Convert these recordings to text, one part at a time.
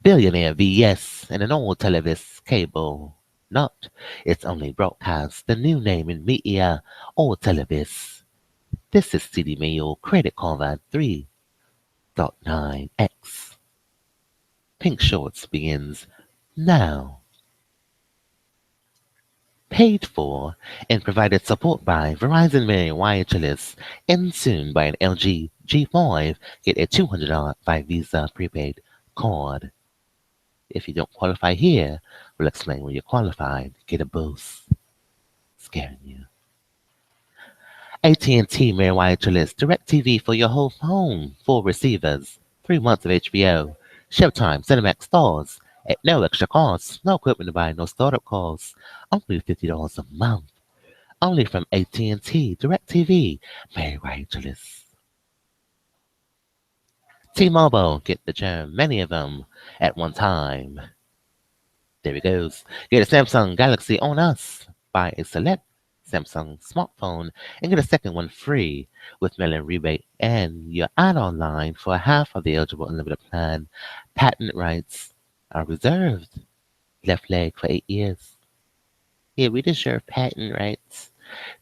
Billionaire VS and an old televis cable. Not, it's only broadcast the new name in media or televis. This is CDMAYOR Credit Card 3.9X. Pink Shorts begins now. Paid for and provided support by Verizon Wireless and soon by an LG G5. Get a $200 by Visa prepaid card. If you don't qualify here, we'll explain when you're qualified. Get a boost. Scaring you. AT&T Wireless Direct TV for your whole home. 4 receivers. 3 months of HBO. Showtime Cinemax stars. At no extra cost. No equipment to buy. No startup costs. Only $50 a month. Only from AT&T Direct TV Wireless. T-Mobile. Get the germ. Many of them at one time. There it goes. Get a Samsung Galaxy on us. Buy a select Samsung smartphone and get a second one free with mail-in rebate and your add-on line for half of the eligible unlimited plan. Patent rights are reserved. Left leg for 8 years. Yeah, we deserve patent rights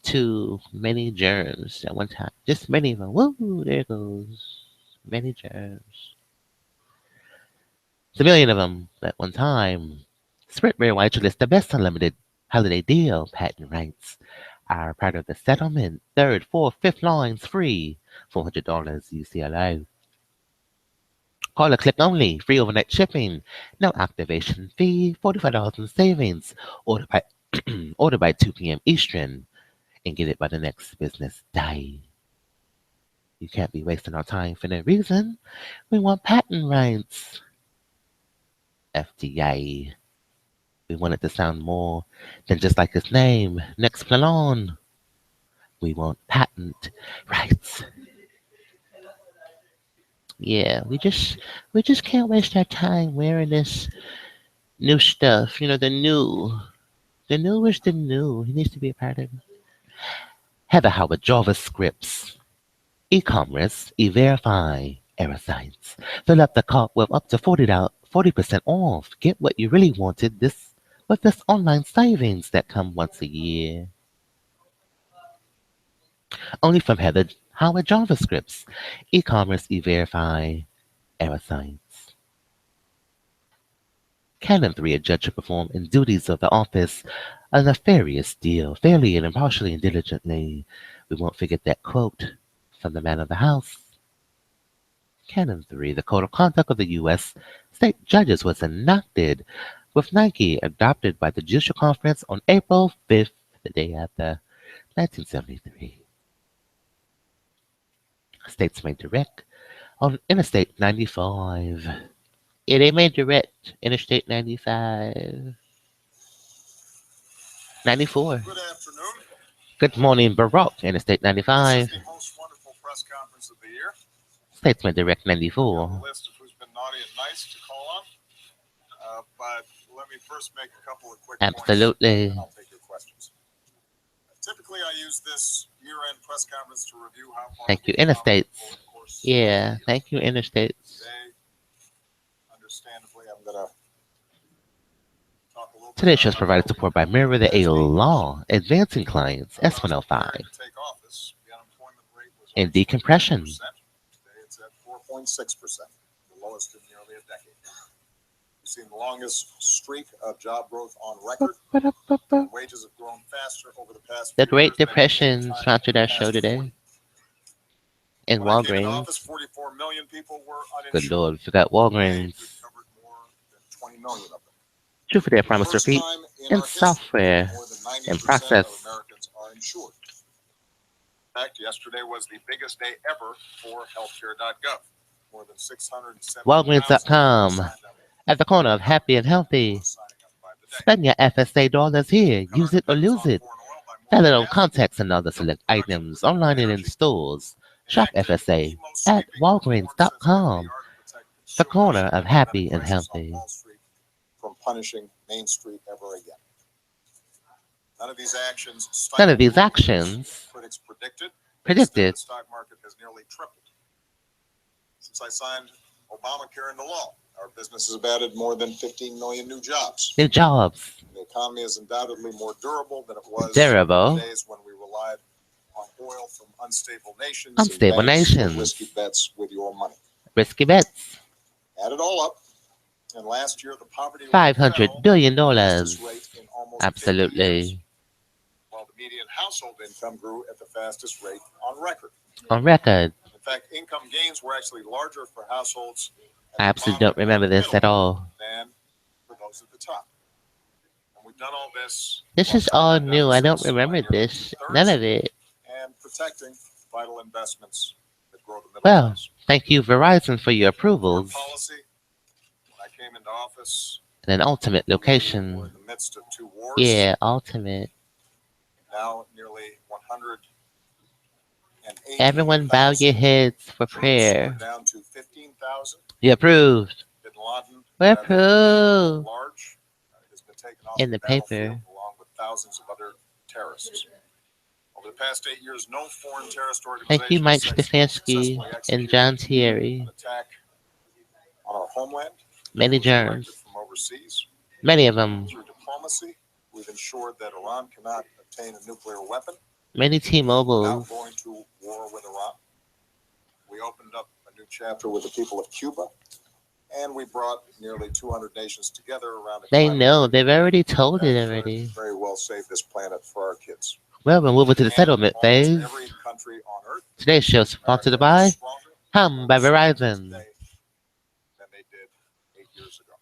to many germs at one time. Just many of them. Woo, there it goes. Many germs. It's a million of them at one time. Sprint Wireless, the best unlimited holiday deal. Patent rights are part of the settlement. Third, fourth, fifth lines free. $400 UCLO. Call or click only. Free overnight shipping. No activation fee. $45 in savings. Order by order by 2 p.m. Eastern and get it by the next business day. You can't be wasting our time for no reason. We want patent rights. FDA. We want it to sound more than just like its name. Next plan. We want patent rights. Yeah, we just can't waste our time wearing this new stuff. You know, the new. The new is the new. He needs to be a part of it. Heather Howard JavaScripts. E-commerce, E-Verify, error sites. Fill up the cart with up to 40% off. Get what you really wanted with this online savings that come once a year. Only from Heather Howard JavaScripts. E-commerce, E-Verify, error sites. Canon 3, a judge to perform in duties of the office a nefarious deal, fairly and impartially and diligently. We won't forget that quote from the man of the house. Canon 3, the Code of Conduct of the U.S. State Judges was enacted with Nike adopted by the Judicial Conference on April 5th, the day after 1973. States may direct on Interstate 95. Yeah, they may direct Interstate 95. 94. Good afternoon. Good morning, Baroque, Interstate This 95. is the most wonderful press conference of the year. States may direct We have 94. a list of who's been naughty and nice to call on. But let me first make a couple of quick points. Absolutely. And I'll take your questions. Typically, I use this year-end press conference to review how far Thank you, we've come Interstates. over the course of Yeah, the year. thank you, Interstates. Today, understandably, I'm going to talk a little bit Today's show is about provided support by MerriweatherA.Law, advancing clients, about S105, preparing to take office. The unemployment rate was and decompression. 4%. Today, it's at 4.6%, the lowest in nearly a decade. We've seen the longest streak of job growth on record. Wages have grown faster over the past The few Great years than any Depression time sponsored in our the show past today. 40. And When I came into office, Walgreens. 44 million people were Good uninsured. Lord, we forgot Today, Walgreens. we've covered more than 20 million of them. True for their For the promise to first repeat. time in And our history, software more than 90% and of process. Americans are insured. In fact, yesterday was the biggest day ever for healthcare.gov. More than 670,000 Walgreens.com. signed up. At the corner of happy and healthy. Signing up by the day. Spend your FSA dollars here. Cut our Use it or dependence lose on it. foreign oil by more Valid than on half. contacts and other select items online and in stores. Shop Enacted FSA the most at sweeping reforms since Walgreens.com. FDR to protect The consumers corner of and happy the and crisis on healthy. Wall Street from punishing Main Street ever again. None of these actions None of these stifled growth. actions Critics predicted. predicted Instead, the stock market has nearly tripled. Since I signed Obamacare into law, Our businesses have added more than 15 million new jobs. New jobs. The economy is undoubtedly more durable than it was Durable. in the days when we relied on oil from unstable nations Unstable and banks nations. with risky bets with your money. Risky bets. Add it all up, and last year the poverty rate $500 billion. fastest rate in almost 50 years, Absolutely. while the median household income grew at the fastest rate on record. On record. In fact, income gains were actually larger for households I at the absolutely don't bottom remember and the this at middle all. than for those at the top. And we've done all this. This while is all cutting new. I don't deficits by remember nearly this. two-thirds None of it. and protecting vital investments that grow the middle Well, class. thank you, Verizon, for your Foreign approvals. policy. When I came into office, And an ultimate we were location. in the midst of two wars. Yeah, ultimate. Now nearly 180. Everyone bow your heads for prayer. Down to 15,000. You approved. Bin Laden, We're rather approved. large, has been taken off In the paper. battlefield along with thousands of other terrorists. Over the past 8 years, no foreign terrorist organization Thank you, Mike has Stefanski successfully and executed John Thierry. an attack on our homeland. Many It was directed germs. from overseas. Many of them. Through diplomacy, we've ensured that Iran cannot obtain a nuclear weapon Many without T-Mobiles. going to war with Iran. We opened up a new chapter with the people of Cuba, and we brought nearly 200 nations together around a They climate know. They've already told it that could already. very well save this planet for our kids. Well, we're moving to the And settlement almost phase. every country on Earth, Today's show is sponsored America by is stronger Hum by and more resilient Verizon. today than they did 8 years ago.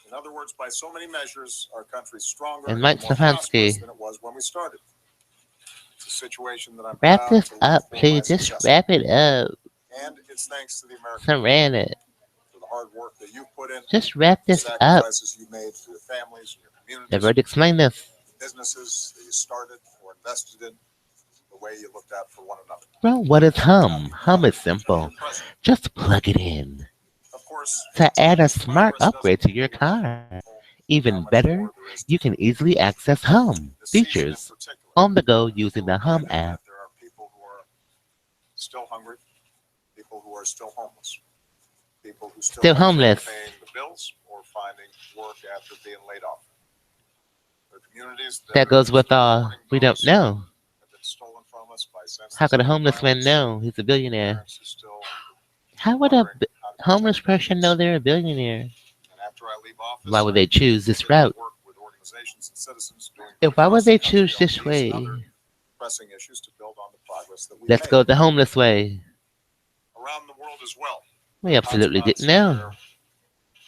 In other words, by so many measures, our country is stronger And Mike more prosperous Stefanski. than it was when we started. It's a situation that I'm Wrap proud this to lead up, for my please. Just success. wrap it up. And it's thanks to the American So ran it. for the hard work that you've put in, Just wrap the this up. sacrifices you made for your families and your communities, They've already explained this. businesses that you started or invested in, the way you looked out for one another. Well, what is Hum? Hum is simple. Just plug it in Of course, to add a this smart progress upgrade to doesn't your mean car. how Even much better, more there is to you can easily access Hum this season in features particular. on the go using the Hum Reminded app. that there are people who are still hungry, people who are still homeless, people who still Still have trouble homeless. paying the bills or finding work after being laid off. There are communities That goes with we don't know. have been stolen from us by senseless How could a homeless man violence. know he's a billionaire? Parents who still How would a wondering how to homeless protect their person know kids. they're a billionaire? And after I leave office, Why would they choose this continue to route? work with organizations and citizens doing If good why for would us they in the country choose on this these way? and other pressing issues to build on the progress that we've Let's made. go the homeless way. Around the world as well. We absolutely Hotspots didn't know. where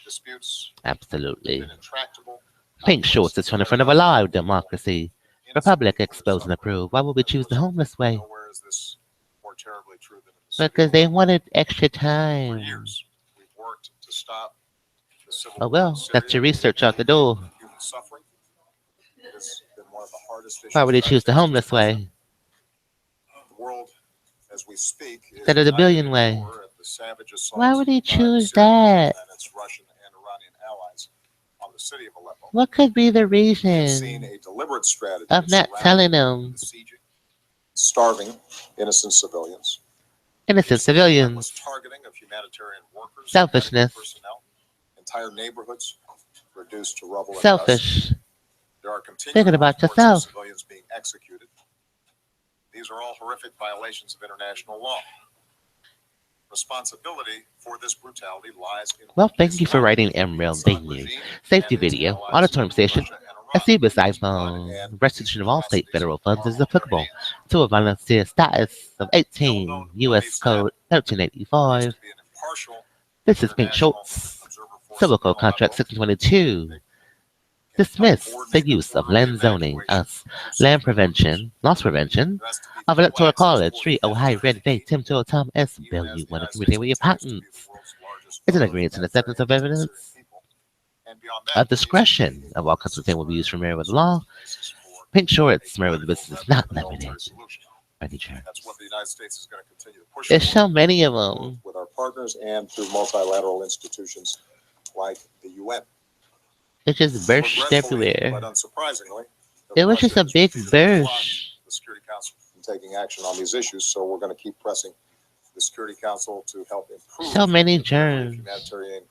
disputes Absolutely. have been intractable. Pink shorts is in front of a live democracy. Republic expose and approve. Why would we choose the homeless way? Nowhere is this more terribly true than in the city. Because they wanted extra For time. years, we've worked to stop the civil Oh war in well, Syria. that's your research out the door. Human suffering. It has been one of the hardest issues. Why would they that I've choose the faced as homeless president. way The world, as we speak, is instead of the united billion in way? horror at the savage assaults Why would he by choose Syria that? and its Russian and Iranian allies on the city of Aleppo. What could be the We've seen reason a deliberate strategy of not surrounding telling them besieging, starving innocent civilians. innocent We've seen civilians? reckless targeting of humanitarian workers, Selfishness. medical personnel, entire neighborhoods reduced to rubble and dust. Selfish. There are continuing Thinking about reports of yourself. civilians being executed. These are all horrific violations of international law. Responsibility for this brutality lies in Well, thank you for writing Emerald Daily. Safety video, auditorium station, a CBIS iPhone. Restitution of all state federal funds is applicable to a volunteer status of 18 U.S. Code 1385. This is Pink Schultz. Civil Code Contract 622. Dismiss the use of land zoning as land prevention, loss prevention of Electoral College 3 Ohio Red Bay Tim to Tom S. Bill you want to communicate with your patents. It's an agreement and acceptance of evidence of discretion of all consulting will be used for MerriweatherA.Law. Pink shorts, Merriweather business is not limited. Ready, Chair. That's what the United States is going to continue to push There's for so many of them. with our partners and through multilateral institutions like the UN. It just burst Regretfully, everywhere. but unsurprisingly, It was just a big Russia has repeatedly blocked burst. the Security Council from taking action on these issues, so we're going to keep pressing the Security Council to help improve So many the delivery of germs. humanitarian aid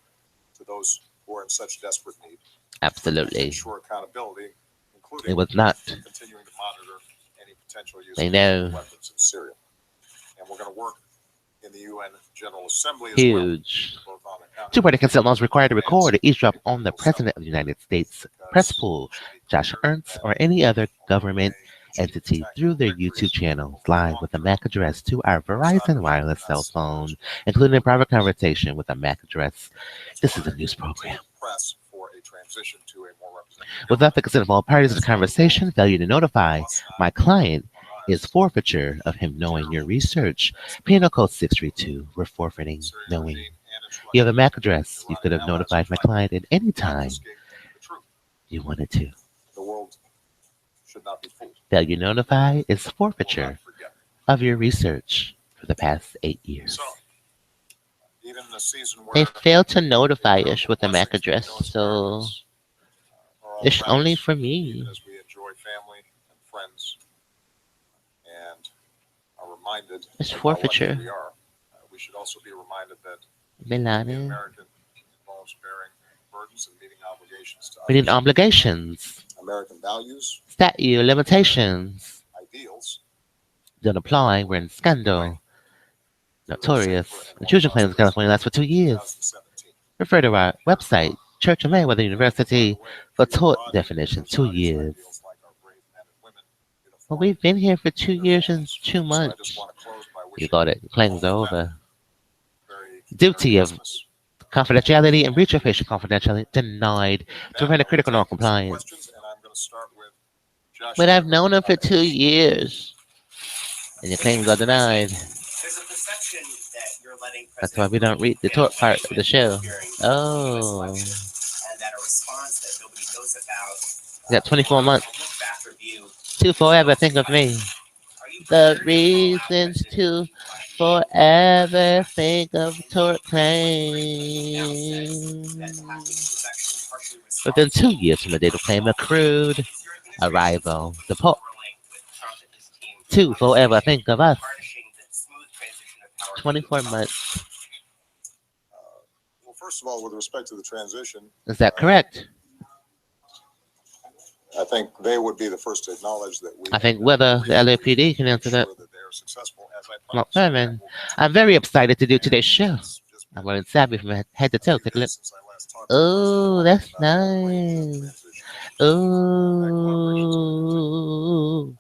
to those who are in such desperate need. Absolutely. Ensure accountability, including It was not. continuing to monitor any potential use They of know. weapons in Syria. And we're going to work in the UN General Assembly as Huge. well. Both on account Two-party consent laws required to record or eavesdrop on the President of the United States press pool, Josh Ernst, or any other government entity through their YouTube channels live with a MAC address to our Verizon wireless cell phone, including a private conversation with a MAC address. This is a news program. press for a transition to a more representative Without the consent of all parties to the conversation, failure to notify my client is forfeiture of him knowing your research. Penal Code 632, we're forfeiting knowing. You have a MAC address. You could have notified my client at any time you wanted to. The world should not be fooled. Failure to notify is forfeiture of your research for the past 8 years. So, even in a season They where failed to notify us with a MAC address, so it's only for me. even as we enjoy family and friends and are reminded It's of how lucky forfeiture. we are, we should also be reminded that Bin being Laden. American involves bearing burdens and meeting obligations to We need others. obligations, American values, statute limitations. ideals, Don't apply. We're in scandal. Notorious. Intrusion claims in California last for 2 years. 2017. Refer to our website, Church of Mayweather University, for tort definition. 2 years. Ideals like our brave men and women Well, uniformed we've been here for 2 in years their and homes. 2 So I months. just want to close by You wishing got it. Claims are all of them over. very Duty Merry of Christmas. confidentiality and breach of patient confidentiality denied to prevent a critical Now, we'll take some non-compliance. questions, and I'm going to start with Josh But I've Ernst. known him for 2 years, and your claims are denied. There's a perception that you're letting That's why we don't read the tort part of the show. Oh. and that a response that nobody knows about. You got 24 months. Look back review. To forever think of me. Are you The prepared to call out reasons President to Bush forever think of tort that claims. Hopkins was actually partially Within 2 responsible years from the date of claim accrued Is your administration arrival. The still overlaying with Trump and his team to forever think of us. tarnishing the smooth transition of power? 24 months. Well, first of all, with respect to the transition, Is that correct? I think they would be the first to acknowledge that we. I think whether the LAPD can answer that. Ensure that they are successful, as I Not promised. fair, man. I'm very excited to do today's show. I'm wearing Savvy from head to toe. Take a look. Since I last talked to the Oh, president that's about the rate of nice. transition. Oh,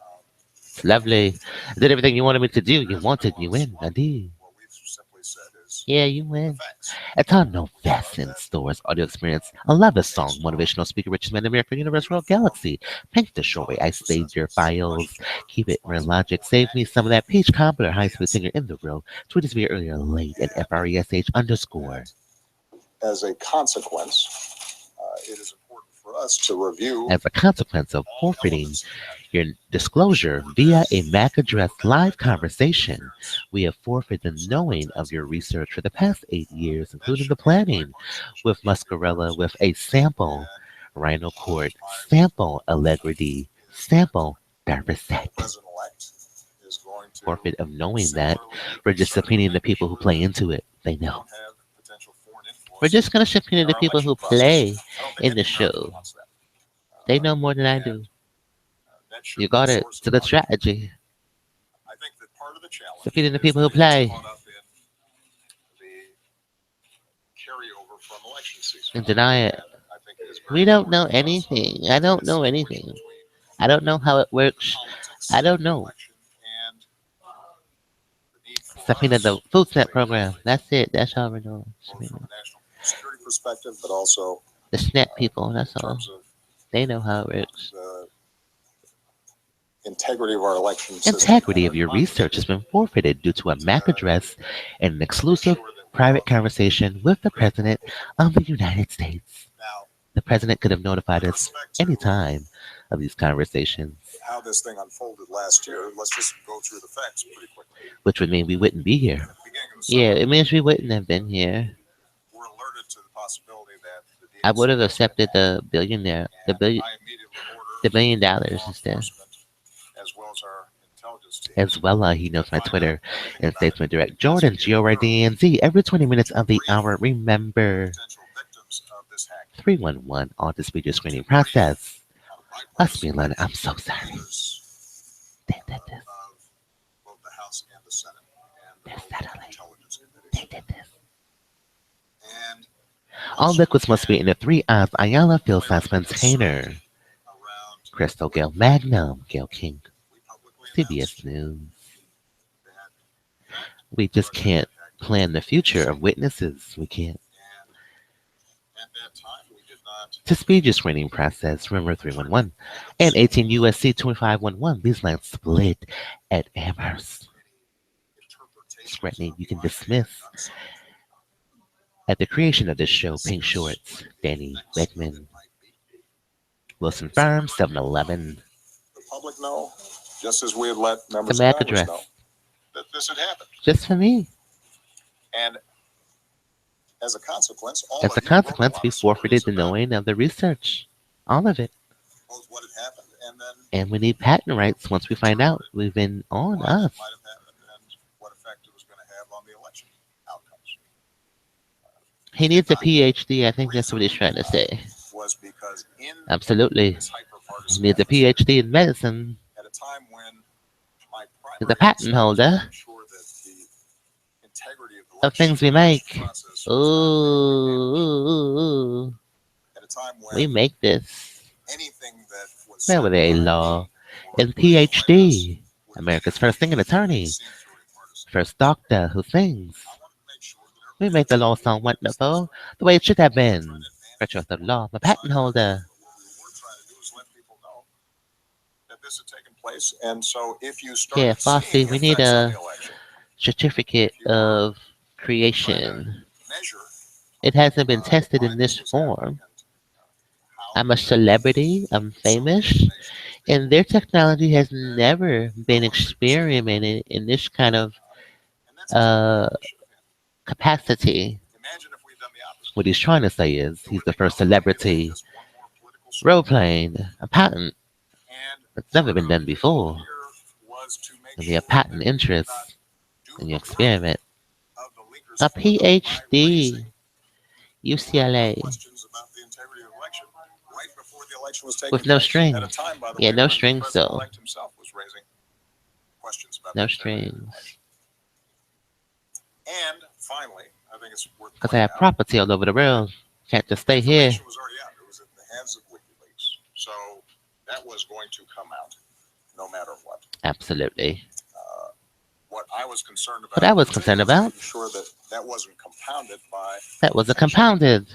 it's lovely. I did everything you wanted me to do. You wanted, you win. I did. What we've simply said is Yeah, you win. facts. At time, no vest in stores, audio experience. I love this song. Motivational speaker, richest man in America, universe, world, galaxy. Paint the short way. I saved your files. Keep it real logic. Save me some of that peach cobbler, high school singer in the real. Tweet us via earlier late at FRESH_. As a consequence, it is important for us to review As a consequence of forfeiting your disclosure via a MAC address live conversation, we have forfeited the knowing of your research for the past 8 years, including the planning with Muscarella with a sample Rhino Court, sample Allegrity, sample Darvasek. President-elect is going to Forfeit of knowing that we're just subpoenaing the people who play into it. They know. have potential foreign influence We're just going to subpoena the in our people who election process. play I don't think in the any American show. wants that. They know more than I do. That should You be got a it. source It's a of good confidence. strategy. I think that part of the challenge Subpoenaing the is people who that it's play. caught up in the carryover from election season. And deny it. And I think it is very We don't know important for us anything. I don't to know distinguish anything. between I don't know how it works. politics I don't in the know. election and the need for Subpoena us the to food play stamp program. That's it. That's all we're doing. both Subpoena from a national security perspective, but also the SNAP people. That's in all. terms of They know how it works. the integrity of our election system. Integrity and of our your democracy. research has been forfeited due to a MAC address and an exclusive private conversation with the President of the United States. Now, The President could have notified with us respect to any time of these conversations, how this thing unfolded last year, let's just go through the facts pretty quickly. which would mean we wouldn't be here. At the beginning of the summer, Yeah, it means we wouldn't have been here. we're alerted to the possibility that the I would have DNC accepted the billionaire, the and billion, I immediately ordered $1 billion law instead. enforcement, as well as our intelligence As well, he knows my Twitter and Statesman Direct. Jordan, GORDNZ, every 20 minutes of the hour. Remember, 311 on the speech screening process. Let's be learning. I'm so sorry. They did this. Both the House and the Senate and the They're settling. Intelligence They Committees. did this. And All liquids must be in a 3-ounce Ayala field size container. around Crystal Gale Magnum, Gail King, we publicly announced CBS News. that We just can't plan the future of witnesses. We can't. and at that time we did not To speed your screening process, remember 311 and 18 USC 2511. These lines split at Amherst. interpretation Scrutiny you can dismiss. At the creation of this show, Pink Shorts, Danny Beckman, Wilson Farm, 7-Eleven. the public know, just as we had let members The of MAC Congress address. know that this had happened. Just for me. And as a consequence, all As of a you wrote consequence, lot we of stories forfeited the about knowing of the research. All of it. both what had happened and then And we need patent rights once we find out we've been on why us. it might have happened and what effect it was going to have on the election outcomes. He needs a PhD. I think that's what he's trying to say. Was because in Absolutely. this He hyper-partisan needs a atmosphere, PhD in medicine. at a time when my He's primary a patent concern was holder to ensure that the integrity of the of things we election make. process was not Ooh. at a time when We make this. anything that was said by MerriweatherA.Law me and or anybody like us PhD. would America's first singing attorney. seem truly partisan. First doctor who sings. I wanted to make sure that We everybody make the law sound wonderful the way it should have been. Retro the law, I'm a patent holder. what we were trying to do is let people know that this had taken place. And so if you Yeah, started Fossey, seeing we need effects on a the election, certificate of trying creation. to measure It hasn't been tested why in this this was happening form. and how I'm a celebrity, I'm some famous, information was being and their technology has never been experimented in this kind of and that's exactly what it should have been. capacity. Imagine if we'd done the opposite. What he's trying to say is It he's would the have been first celebrity just one more political swing. role playing a patent. And It's never been part of done the before. goal here was to make And sure the that patent we did interest not do in the your work experiment. of the leakers A for them by PhD, raising UCLA, questions about the integrity of the election right before the election was taking with no place. strings. At a time, by the Yeah, way, no when strings the though. president-elect himself was raising questions about No the integrity of the strings. election. And finally, I think it's worth Because I pointing have out, property all over the world. Can't just stay here. information was already out. It was in the hands of WikiLeaks. So that was going to come out no matter what. Absolutely. What I was concerned about. What I was concerned about, making sure that that wasn't compounded by that was a compounded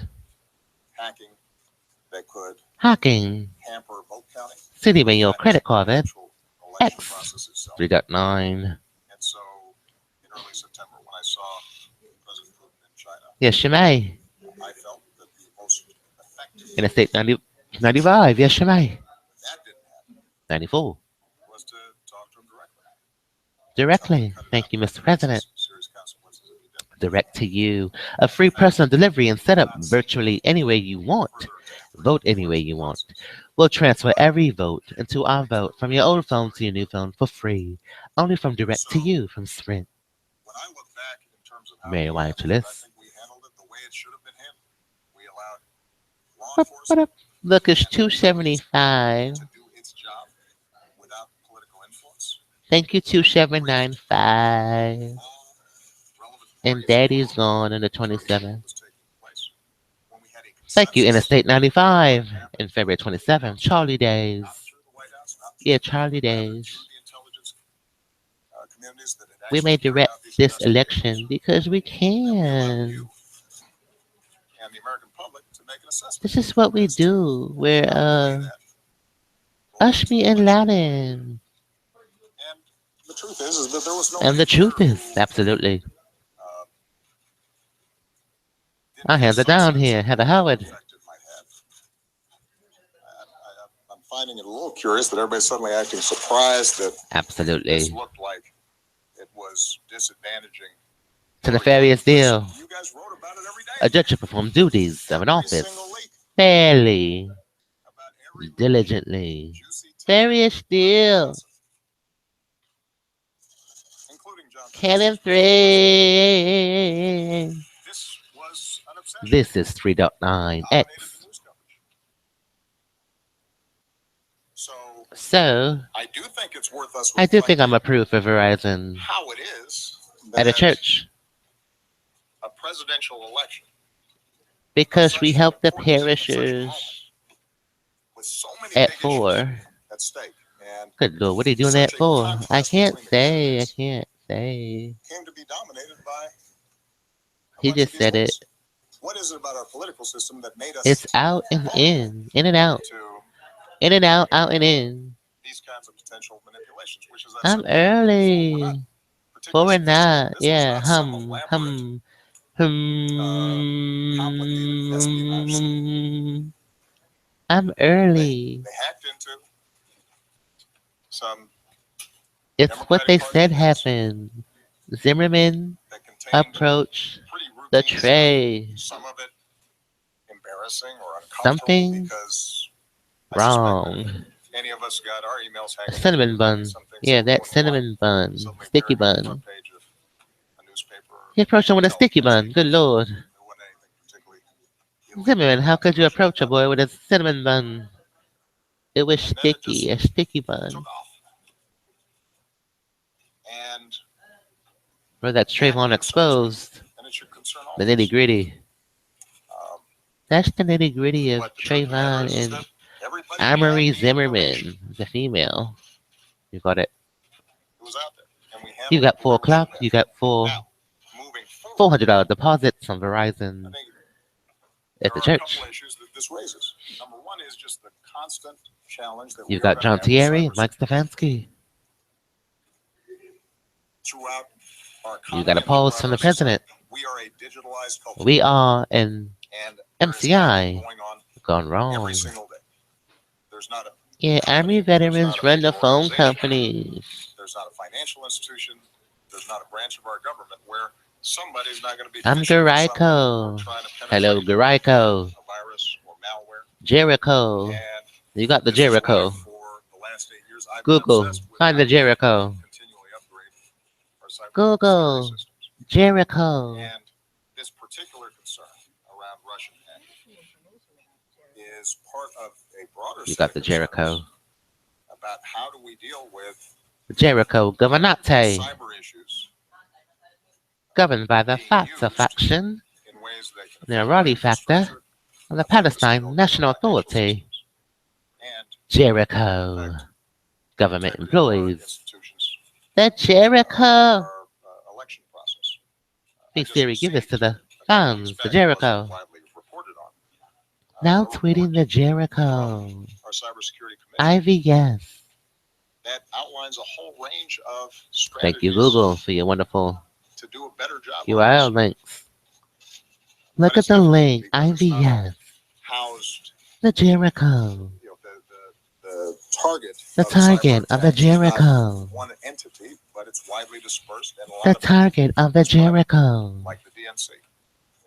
hacking that could hacking. hamper vote counting. CDMAYORKREDITCardvardX3.9. Election process itself. And so in early September, when I saw President Putin in China, Yes, you may. I felt that the most effective In a state 95. Yes, you may. that didn't happen 94. was to talk to him directly. Directly. Thank you, Mr. President. Serious consequences if you didn't. Direct to you. A free personal delivery and setup virtually any way you want. Vote any way you want. We'll transfer every vote into our vote from your old phone to your new phone for free. Only from direct to you from Sprint. When I look back in terms of how Mary we handled it, I Wireless. think we handled it the way it should have been handled. We allowed law enforcement Look, it's 275. to do its job without political influence. Thank you, 2795. All relevant And parties Daddy's involved gone on the in the 27th. was taking place. When we had a Thank you, consensus, Interstate 95. In February 27th. Charlie days. not through the White House, not Yeah, through, Charlie rather days. through the intelligence communities that had We actually may carried direct out these this investigations. election because we And we allowed can. you and the American public to make an assessment. This is what we as to do. We're how the way that Ushme and Aladdin. And the truth is that there was no And the truth is, absolutely. I hands it down here. Heather Howard. I'm finding it a little curious that everybody's suddenly acting surprised that Absolutely. this looked like it was disadvantaging. To nefarious deal. You guys wrote about it every day. A judge should perform duties of an Every office single leak fairly, about every diligently. juicy tip. Nefarious deal. Canon 3. This was an obsession. This is 3.9 Dominated X. the news coverage. So So, I do think it's worth us I do think I'm reflecting approved for Verizon how it is at a that church a presidential election because we such help the importance at such a moment, parishers with so many at big 4. issues at stake, and Good Lord, what are you doing that such a for? I contrast can't between the say. I candidates can't say. came to be dominated by a He bunch of just these said it. things. What is it about our political system that made us It's out and vulnerable in and out, to in and out, out and in. these kinds of potential manipulations? Which is that I'm simple. We're early. not For particularly we're not. sophisticated. This was Yeah, not some elaborate, complicated espionage scheme. I'm early. They hacked into some It's what they Democratic Party said emails happened. Zimmerman that contained approached pretty the routine tray. stuff. Some of it embarrassing or uncomfortable Something because I suspect that wrong. any of us got our emails hacked. Cinnamon bun. Some things Yeah, that we that wouldn't cinnamon bun. suddenly Sticky appearing on the bun. front page of a newspaper or He approached him with a sticky bun. Good Lord. There wasn't anything particularly illegal Zimmerman, how about could you Russia approach a at that boy with a cinnamon bun? It was And then it sticky, just a sticky took bun. off. And Bro, that's that Trayvon concerns me, exposed. and it should concern all The of us. nitty gritty. That's the nitty gritty of But the truth of the matter Trayvon is and that everybody Amory had the information. Zimmerman, the female. You got it. It was out there, and we handled You got it 4 the way we should o'clock. have. You got Now, moving forward, $400 deposits on I Verizon think at there the are a church. couple issues that this raises. Number one is just the constant challenge that You we are got going John to have with Thierry, Mike cybersecurity. Stefanski. Throughout our You economy got a and pause throughout from our the president. society, we are a digitalized culture, We are an and there is hacking MCI going on gone every wrong. single day. There's not a Yeah, Army company, there's not veterans a run the major phone organization, companies. there's not a financial institution, there's not a branch of our government where somebody's not going to be I'm phishing for something or Garaiko. trying to Hello, penetrate Garaiko. a virus or malware. Jericho. And You got the this is why Jericho. for the last 8 years I've been Google. obsessed with Find how the we Jericho. continually upgrade our cybersecurity Google. systems. Jericho. And this particular concern around Russian hacking is part of a broader You set got of the concerns Jericho. about how do we deal with Jericho Governate. cyber issues Governed by the being Fatah used faction. in ways that can The affect Iraqi our factor infrastructure, of the affect the Palestine stability of National our financial Authority. systems, and Jericho. affect Government integrity of our employees. institutions, The Jericho. our election process. I Hey just Siri, give this received to the a couple of fans. weeks The back, Jericho. wasn't widely reported on, Now a report tweeting the from Jericho. our cybersecurity commission IVS. that outlines a whole range of Thank you, strategies Google, for your wonderful to do a better job on URL this. links. But Look at it's the different link. because it's not all IVS. housed, The Jericho. you know, the target The of a cyber target of the attack is not Jericho. one entity, but it's widely dispersed in a lot The of entities. target of the It's not Jericho. like the DNC.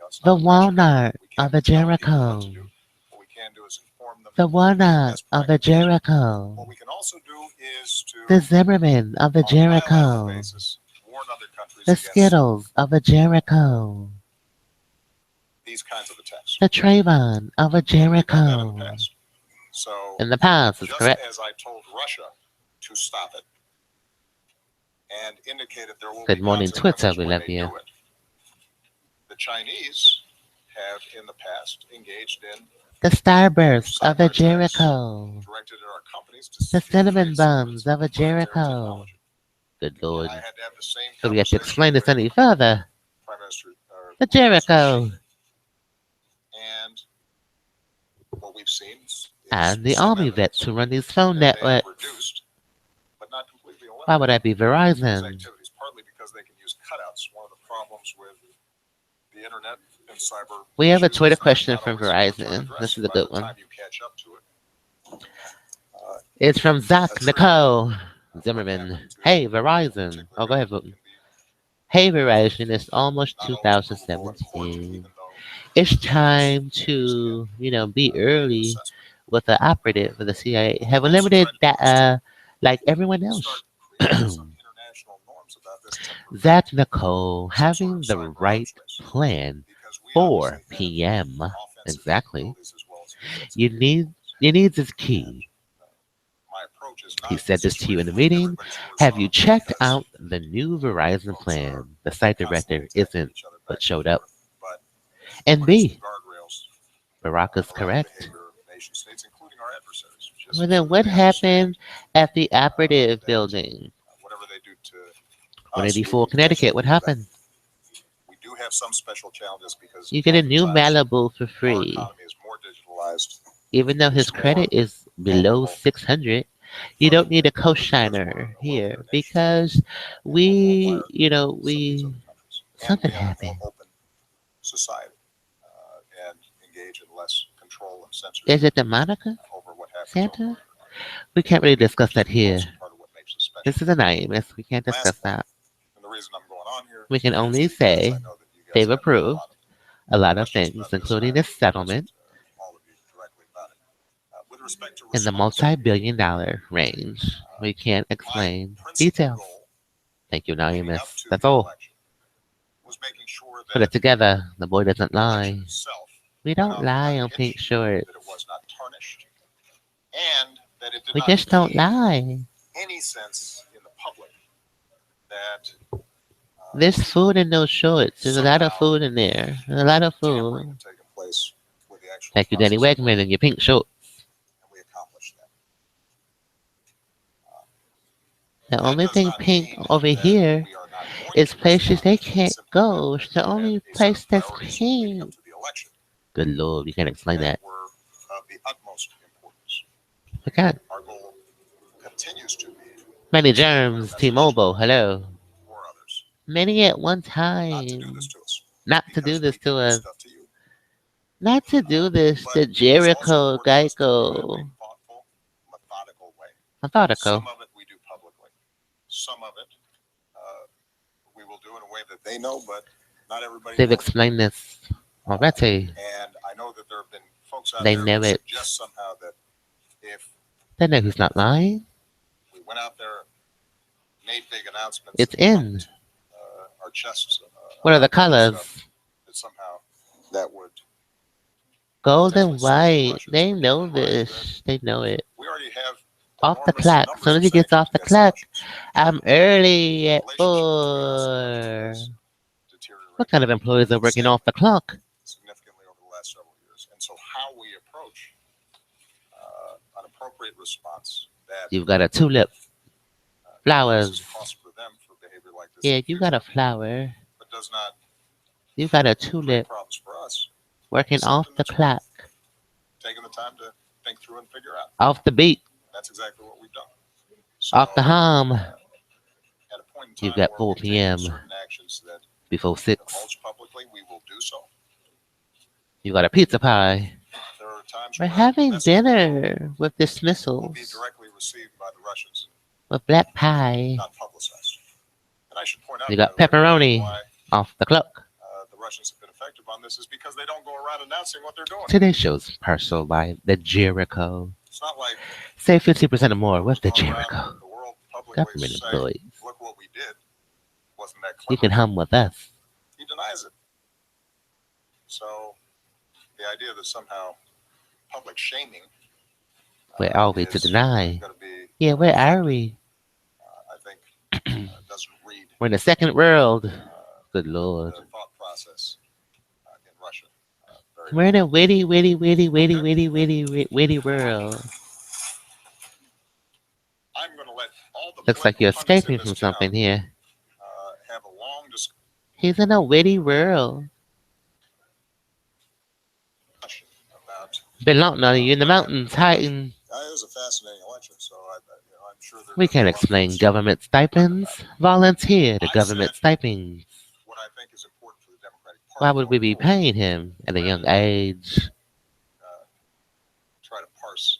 It's The not a branch of government. walnut We can't of the tell people what to Jericho. do. What we can do is inform them The of walnut best of the practices. What Jericho. we can also do is to, The Zimmerman of the on a bilateral Jericho. basis, warn other countries The against Skittles of the Jericho. these kinds of attacks. The Trayvon of a And we've done that in the Jericho. past. So, In the past, is just correct. as I told Russia to stop it and indicated there will Good be morning, consequences Twitter. We when love they you. do it, the Chinese have in the past engaged in The Starburst of the cyber attacks Jericho. directed at our companies to The steal cinnamon trade secrets buns of a and proprietary Jericho. technology. Good And Lord. I had to have the same So we have to conversation explain this with any further. Prime Minister The Jericho. and what we've seen is And the some Army evidence vets who run these phone that they have networks. reduced, but not completely Why would that be eliminated these Verizon? activities, partly because they can use cutouts. One of the problems with the internet and cyber We have a issues Twitter is they're question not from always return Verizon. addressed This is a by good the one. time you catch up to it. It's from Zach A Nicole what Zimmerman. happened to Hey a Verizon. particular Oh, go ahead, government Voten. can be Hey Verizon, it's almost not always provable and important, 2017. even though It's time using to, it be made an early assessment. with the operative for the CIA. Have a Also limited tried to get us to like everyone else. start creating some international norms about this temporary Zach Nicole some sort having of the cyber right arms race plan. because we 4 obviously have p.m. offensive Exactly. capabilities as well as defensive You need capabilities. your needs is And key. my approach is He not said this to you in the necessarily putting meeting. everybody's horse Have you on checked because out the new Verizon folks are plan? The site director constantly attacking isn't, each other but back and showed up. forth, but And putting some B, guardrails Barack is around the correct. behavior of nation states, including our adversaries, Well, just so then that what they understand happened at the operative that building? whatever they do to us, we 184 can potentially Connecticut. What do to them. happened? We do have some special challenges because You get a new oftentimes Malibu for our free. economy is more digitalized. Even though his It's credit more is below vulnerable 600, you don't need a co-signer here because we, something we have a more happened. open society and engage in less control and Is censorship it the Monica? over what happens Santa? over We can't really discuss that which is here. also part of what makes us special. This is anonymous. We can't discuss Last point, that. and the reason I'm going on here We can is only because say I know that you guys they've have approved a lot of questions things, about this, and including I this will settlement visit all of you directly about it. With respect to in the response, multi-billion-dollar range. We can't my explain principal details. goal Thank you, leading up anonymous. to That's the all. election was making sure Put it that together. The boy doesn't the election lie. itself We went don't off lie without a on pink hitch, shorts. that it was not tarnished, and that it did We not just don't leave lie. any sense in the public that There's food in those shorts. There's a lot of somehow food in there. A lot of tampering food. had taken place with the actual Thank you, Danny process of Wegman, voting, in your pink shorts. and we accomplished that. The That only does thing not pink mean over that here we are not going is to places respond. they It can't simply meant go. It's that the we had only a set place of that's priorities leading up pink. to the election Good Lord, you can't explain that that. were of the utmost importance. We can't. Our goal continues to be Many to send a clear germs. message to T-Mobile, hello. or others Many at one not to do time. this to us Not to do because this we can to do us. stuff to you. Not to do this But to it is also Jericho, important for us to do it in a Geico. thoughtful, methodical way. Methodical. Some of it we do publicly. Some of it we will do in a way that they know, but not everybody They've knows. explained this already. And I know that there have been folks out They there know who it. suggest somehow that if They know who's not lying. we went out there, made big announcements, It's and in. pumped our chests, What are the about doing colors? stuff, that somehow that would Gold potentially and sway the white. Russians They from know doing right. this. They know it. We already have Off the enormous clock. As numbers soon of as he gets off sanctions the against the clock, Russians. I'm early The at relationship between us and Russia 4. has What deteriorated kind of employees are working off the clock? significantly over the last several years. And so, how we approach an appropriate response that You've got a tulip. Flowers. reduces costs for them for behavior like this, Yeah, you got a flower. but does not You got a create tulip problems for us, working is off something the that's worth clock. taking the time to think through and figure out. Off the beat. That's exactly what we've done. So, Off the hum. at a point in You've time got where 4 we've taken p.m. certain actions that before we 6. divulge publicly, we will do so. You got a pizza pie. There are times We're where having messages dinner with will be dismissals. directly received by the Russians, With black pie. not publicized. And I should point out, You by got the way, the reason pepperoni why off the clock. the Russians have been effective on this is because they don't go around announcing what they're doing. Today's show's partial by the Jericho. It's not like Save 50% or more with the going around Jericho. the world publicly Government saying, employees. look what we did. Wasn't that You clever? can hum with us. He denies it. So the idea that somehow public shaming Where are we to is deny? going to be Yeah, where are we? I think doesn't read We're in the second world. Good Lord. the thought process in Russia very We're in a witty world. I'm going to let all the Looks like political you're pundits in escaping this from town something here. have a long discussion He's in a witty world. about. Belong on you in the mountains, hiding. It was a fascinating election, so I'm sure there. We can't explain government stipends. Volunteer to government stipends. What I think is important for the Democratic Party. Why would we be going forward, paying him at a young age? try to parse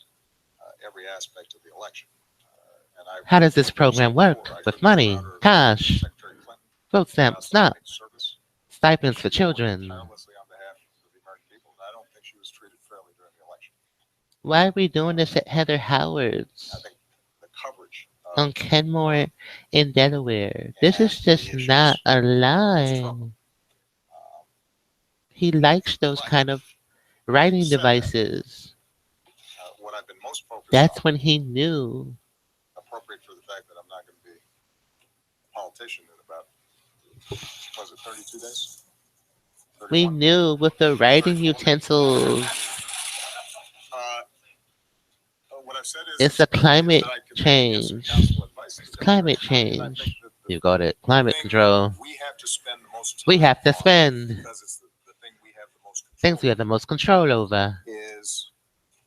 every aspect of the election. And How does this program work? With money, cash, Secretary Clinton food stamps, not service. stipends for She worked children. tirelessly on behalf of the American people, and I don't think she was treated fairly during the election. Why are we doing this at Heather I Howard's? think the coverage on Kenmore in Delaware. This and is just the not issues a struggle. lie. He likes those But kind of writing said that, devices. what I've been most focused That's on, when he knew. appropriate for the fact that I'm not going to be a politician in about, was it 32 days? We 31? knew with the writing 34? utensils. Uh, what I've said It's a climate that I continue to give some change. counsel and advice to It's climate Democrats. And I think change. that You got it. the Climate thing control. we have to spend the most time We have to on, spend because it's the thing we have the most things control we have the most control over. is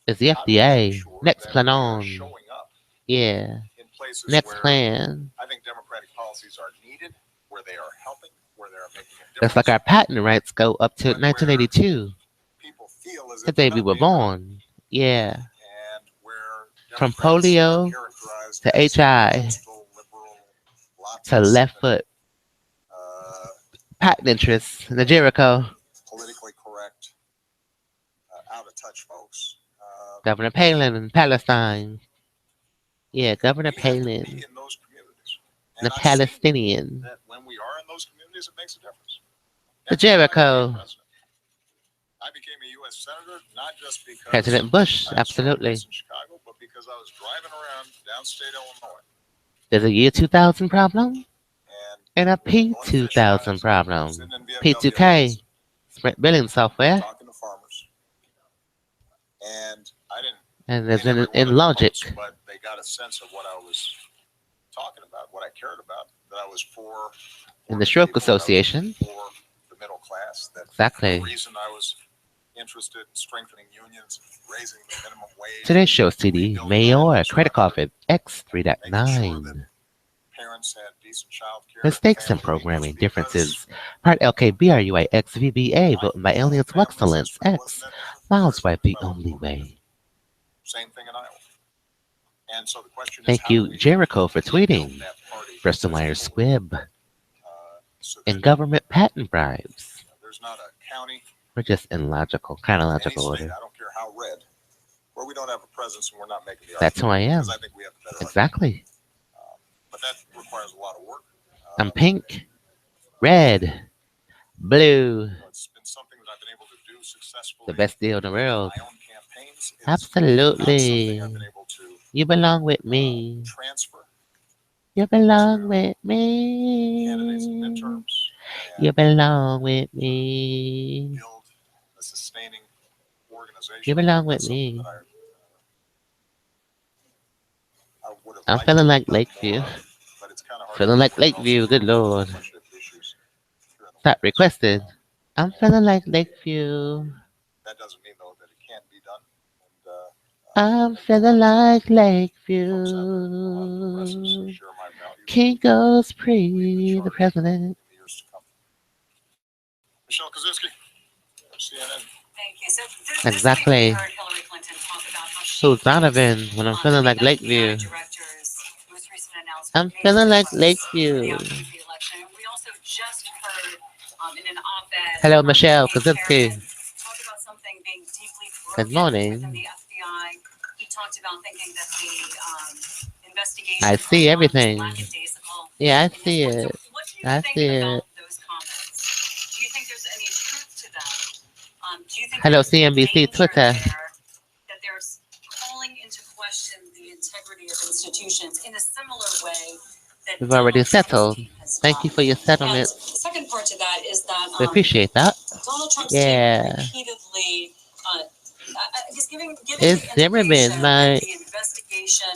Is the how do we make FDA. sure Next that plan we are on. showing up Yeah. in places Next where plan. I think democratic policies are needed, where they are helping, where they are making a That's like difference, our patent rights go up to but where 1982. people feel as The if they're day we not were being heard, born. Yeah. and where From Democrats are polio characterized to as HI coastal liberal to lobbyists left and foot. uh, Patent interests. The Jericho. politically correct, out of touch folks. Governor Palin in Palestine. Yeah, Governor We have to be Palin. in those communities, The and I see Palestinian. that when we are in those communities, it makes a difference. The That's why I became Jericho. president. I became a U.S. senator not just because President Bush. I had strong Absolutely. roots in Chicago, but because I was driving around downstate Illinois There's a year 2000 problem and and a going fishing out P2000 at problem. sitting in P2K. VFWs, Sprint billing software. talking to farmers, and I didn't And there's win every one in of their logic. votes, but they got a sense of what I was talking about, what I cared about, that I was for In the working Stroke people, that I was Association. for the middle class, that Exactly. the reason I was interested in strengthening unions, raising the minimum wage, Today's show CD Mayor Credit Card making sure that X3.9. parents had decent child care, Mistakes in programming differences. Part LKBRUIXVBA, voting by aliens of excellence. X. Miles White, the only way. Same thing in Iowa. And so the question is, Thank how do you, we Jericho, for rebuild tweeting. that party Bristol as Myers people Squibb. so And that government patent bribes. there's not a county, We're just in logical, any chronological state, order. I don't care how red, where we don't have a presence and we're not making the That's who I argument, am. because I think we have the better argument. Exactly. But that requires a lot of work. I'm pink, red, blue. It's been something that I've been able to do successfully. The best deal in the world. My own campaigns. It's Absolutely. not something I've been able to You belong with me. transfer You belong to with candidates in me. midterms You and belong with me. build a sustaining organization. You belong with That's something me. that I would have I'm liked feeling to like have done Lakeview. more of, but it's kind of hard Feeling to like do when you're Lakeview. also Good dealing with Lord. a bunch of issues here in the Stop White House. requested. I'm feeling like Lakeview. That doesn't mean though that it can't be done. I'm feeling like folks have a lot of progressives who Lakeview. share my values. Kinko's Lead pre the charge president. in the years to come. Michelle Kaczynski, CNN. Thank you. So this Exactly. week we heard Hillary Clinton talk about how she Who's Donovan when I'm feeling like the Lakeview? FBI director's most recent announcement I'm made feeling like for the Lakeview. outcome of the election. And we also just heard in an op-ed Hello, Michelle the Kaczynski. chairman talk about something being deeply Good broken morning. within the FBI. He talked about thinking that the investigation I see everything. lackadaisical. Yeah, I in his see words. it. So what do you I think see about it. those comments? Do you think there's any truth to them? Do you think Hello, there's CNBC danger Twitter. there that there's calling into question the integrity of institutions in a similar way that We've already Donald Trump's settled. team has Thank you done? for your And settlement. the second part to that is that We appreciate that. Donald Trump's Yeah. team repeatedly I guess given It's the Zimmerman, integration my and the investigation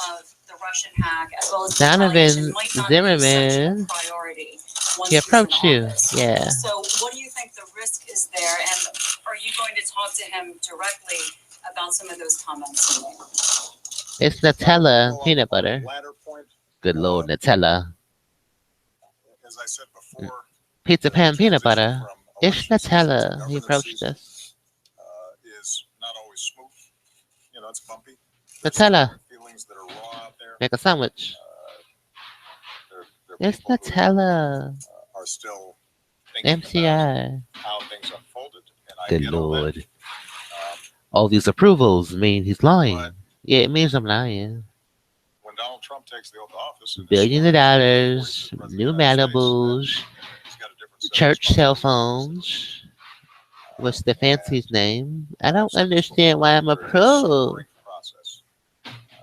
of the Russian hack as well as the Donovan retaliation might not be such a Zimmerman. priority once He he's in approached you. office. Yeah. So what do you think the risk is there, and are you going to talk to him directly about some of those comments he made? It's Nutella peanut butter. Latter point, Good Lord, Nutella. as I said before, Pizza the pan peanut transition butter. from It's election season to Nutella. He governance approached season, us. is not always smooth. You know, it's bumpy. Nutella. Feelings that are raw out there. Make a sandwich. They're It's people Nutella. who are still thinking MCI. about how things unfolded, and I Good get all that. Lord. All these approvals mean he's lying. But Yeah, it means I'm lying. when Donald Trump takes the oath of office, and Billions of dollars, President of the new United States, Malibus, he's got a different set of church cell responsibilities. phones. What's the fancy's name? I don't understand why I'm approved. Process.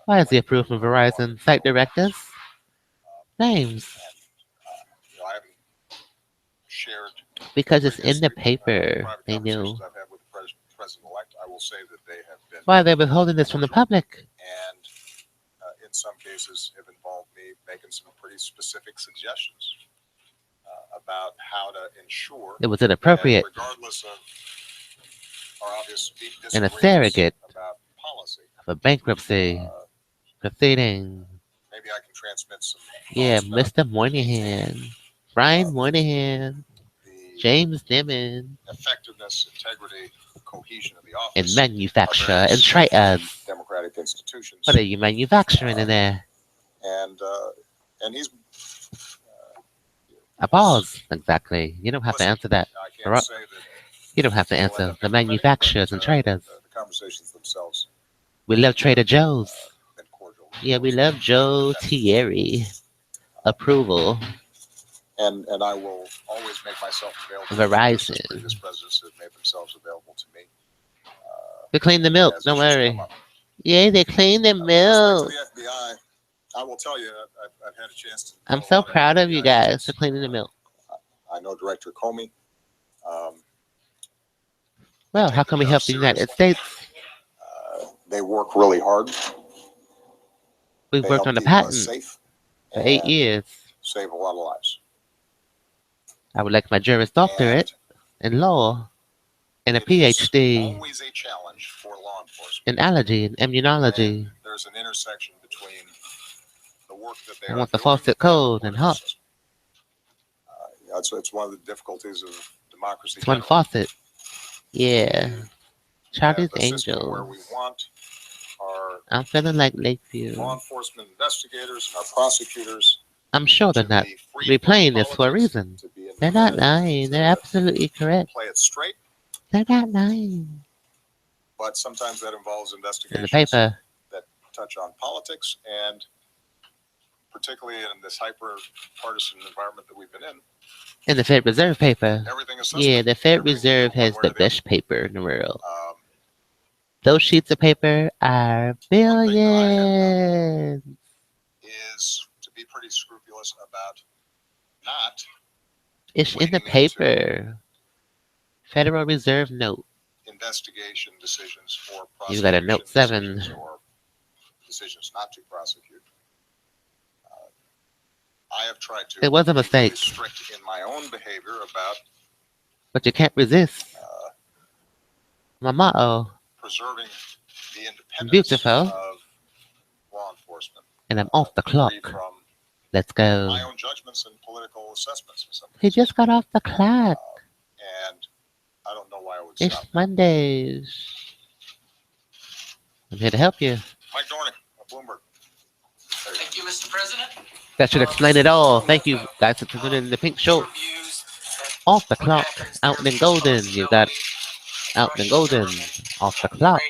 Why is he approved from Verizon? Site directors? Names. You know, I haven't shared Because it's in the previously, paper. private They knew. conversations I've had with the president-elect. I will say that they have been, Why are they withholding this from the public? and in some cases have involved me making some pretty specific suggestions about how to ensure It was inappropriate. that regardless of our obvious deep And a disagreements surrogate about policy, of a bankruptcy proceeding. maybe I can transmit some Yeah, thoughts about Mr. Moynihan, Brian Moynihan, the James Dimon, effectiveness, integrity, cohesion of the and office, manufacture and traders. democratic institutions, What are you manufacturing in there? and he's A pause. Exactly. You don't have to answer that. I can't Corrupt. say that You don't have to we'll end answer. up The implementing, manufacturers but, and traders. the conversations themselves We love Trader Joe's. been cordial. Yeah, we love Joe Thierry. Approval. And I will always make myself available. Verizon. Just as previous presidents have made themselves available to me. They clean the milk. as Don't issues worry. come up. Yeah, they clean the With respect milk. to the FBI, I will tell you, I've had a chance to. I'm know a so lot proud of you FBI guys agents. for cleaning the milk. I know Director Comey. Well, take how can we the help job the United seriously. States? They work really hard. We've They worked help on the keep us patent safe for 8 and years. save a lot of lives. I would like my Juris Doctorate in law and a It is PhD always a challenge for law enforcement. in allergy and immunology. And there's an intersection between the work that they I are want the doing faucet cold and the hot. system. It's one of the difficulties of democracy. It's one generally. faucet. Yeah. We Charlie's have a system where we Angels. want our I'm feeling like Lakeview. law enforcement investigators and our prosecutors I'm sure they're to not be free from replaying this for a politics, reason. to be They're not independent, lying. to They're absolutely correct. play it straight, They're not lying. but sometimes that involves In investigations the paper. that touch on politics, and particularly in this hyper-partisan environment that we've been in, In the Fed Reserve paper. everything is suspect. Yeah, the Fed Everything Reserve can go has one way the or the other. best paper in the world. Those Those sheets of paper are thing that I have billions. is to be pretty scrupulous about not It's in the wading into paper. Federal Reserve note. investigation decisions or You got a prosecution note 7. decisions or decisions not to prosecute. I have tried to It was a be really mistake. strict in my own behavior about But you can't resist. My motto. preserving the independence Beautiful. of law enforcement. And I'm off the clock. Free from Let's go. my own judgments and political assessments in some He cases. just got off the clock. And I don't know why I would It's stop. Mondays. I'm here to help you. Mike Dornick of Bloomberg. There you go. Thank you, Mr. President. That should explain it all. Thank you guys for tuning in to Pink Show. Off the clock. Out in Golden. You got Out in Golden. Off the clock.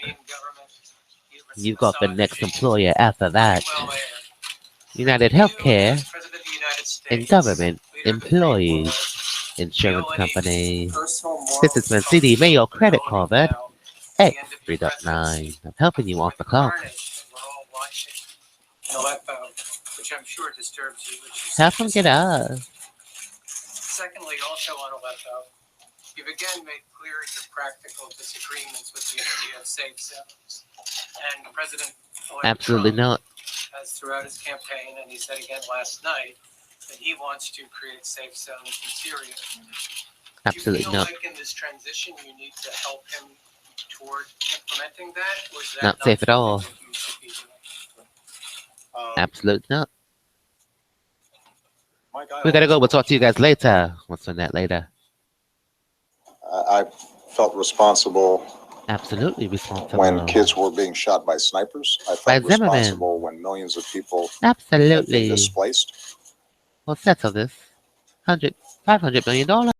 You got the next employer after that. United Healthcare and government employees. Insurance company. This has been CDMAYOR Credit Card X3.9. I'm helping you off the clock. Which I'm sure disturbs you. Have them get up. Secondly, also on Aleppo, you've again made clear your practical disagreements with the idea of safe zones. And President Absolutely not. has throughout his campaign, and he said again last night, that he wants to create safe zones in Syria. Absolutely Do you feel not. like in this transition you need to help him toward implementing that? Or is that Not safe at all. something that you should be doing? Absolutely not. Mike, We gotta go. We'll talk to you guys later. What's on that later? I felt responsible Absolutely responsible. when kids were being shot by snipers. I By felt Zimmerman. responsible when millions of people had been Absolutely. displaced. We'll settle this. $500 million.